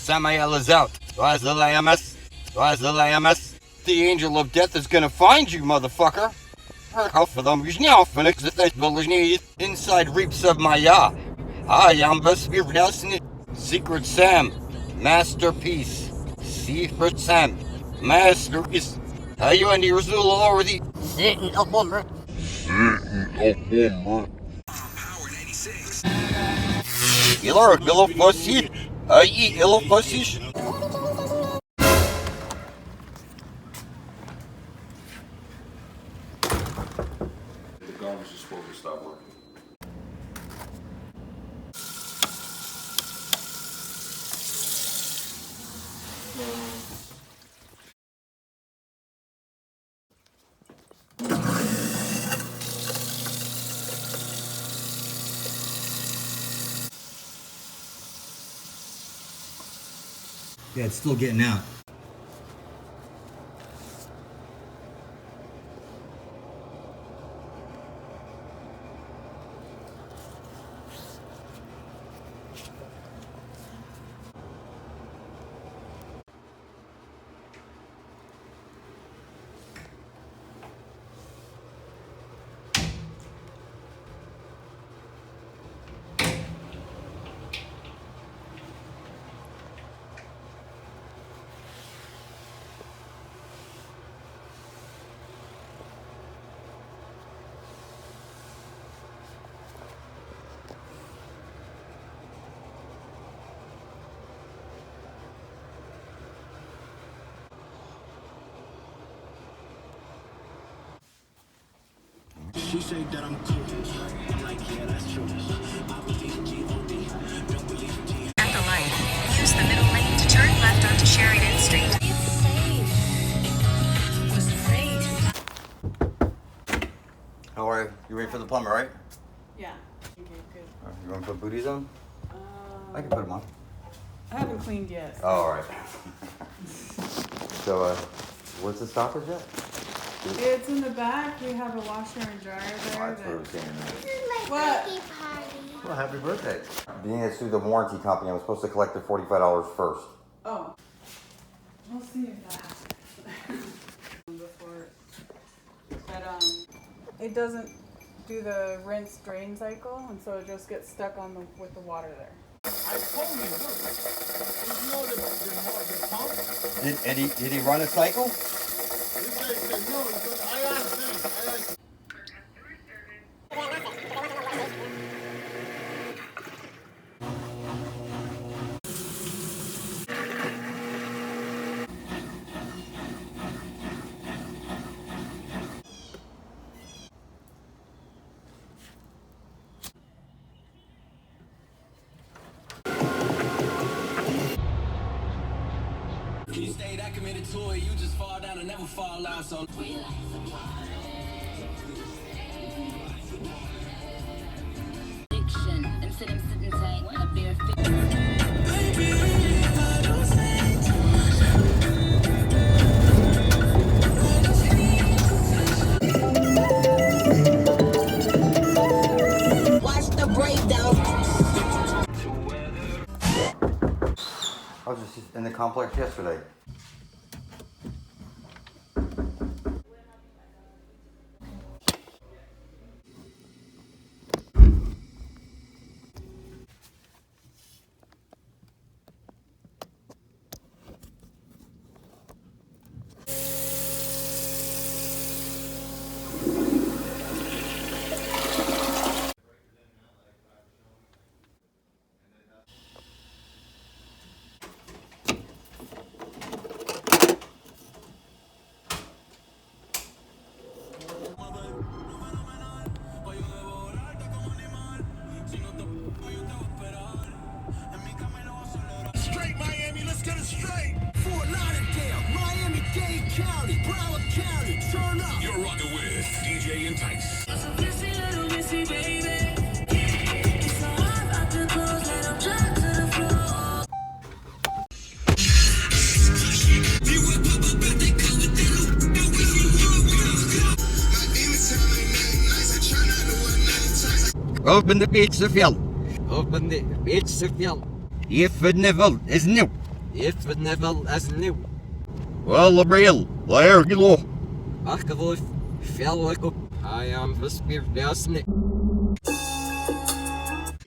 Samael is out. Razalayamas. Razalayamas. The angel of death is gonna find you, motherfucker. Inside reaps of Maya. I am the spirit. Secret Sam. Masterpiece. Secret Sam. Masterpiece. Are you and your Zul already? Sitting up on her. Power 96. Killer, Illo Fossil. I eat Illo Fossil. The garbage is supposed to stop working. Yeah, it's still getting out. She say that I'm cool. I'm like, yeah, that's true. I believe G-O-D. Don't believe G. At the light, use the middle lane to turn left onto Sheridan Street. It's safe. How are you? You ready for the plumber, right? Yeah. Okay, good. You want to put booties on? I can put them on. I haven't cleaned yet. Oh, all right. So, where's the stoppers at? It's in the back. We have a washer and dryer there. That's what I was saying. This is my What? birthday party. Well, happy birthday. Being it's through the warranty company, I'm supposed to collect the $45 first. Oh. We'll see if that happens. Before. But, it doesn't do the rinse drain cycle, and so it just gets stuck on with the water there. I told you, look. You know the pump? Did he run a cycle? This guy said no. I asked him. You stay that committed to it, you just fall down and never fall out. So Addiction. And sit him sitting tight. A beer fit. Watch the breakdown. I was just in the complex yesterday. straight Miami, let's get it straight. Fort Lauderdale, Miami-Dade County, Broward County, turn up. You're rocking with DJ Entice. Open the pizza field. Open the pizza field. If the nipple is new, if it never as new. Well, real, there you go. Ach, I am the spirit,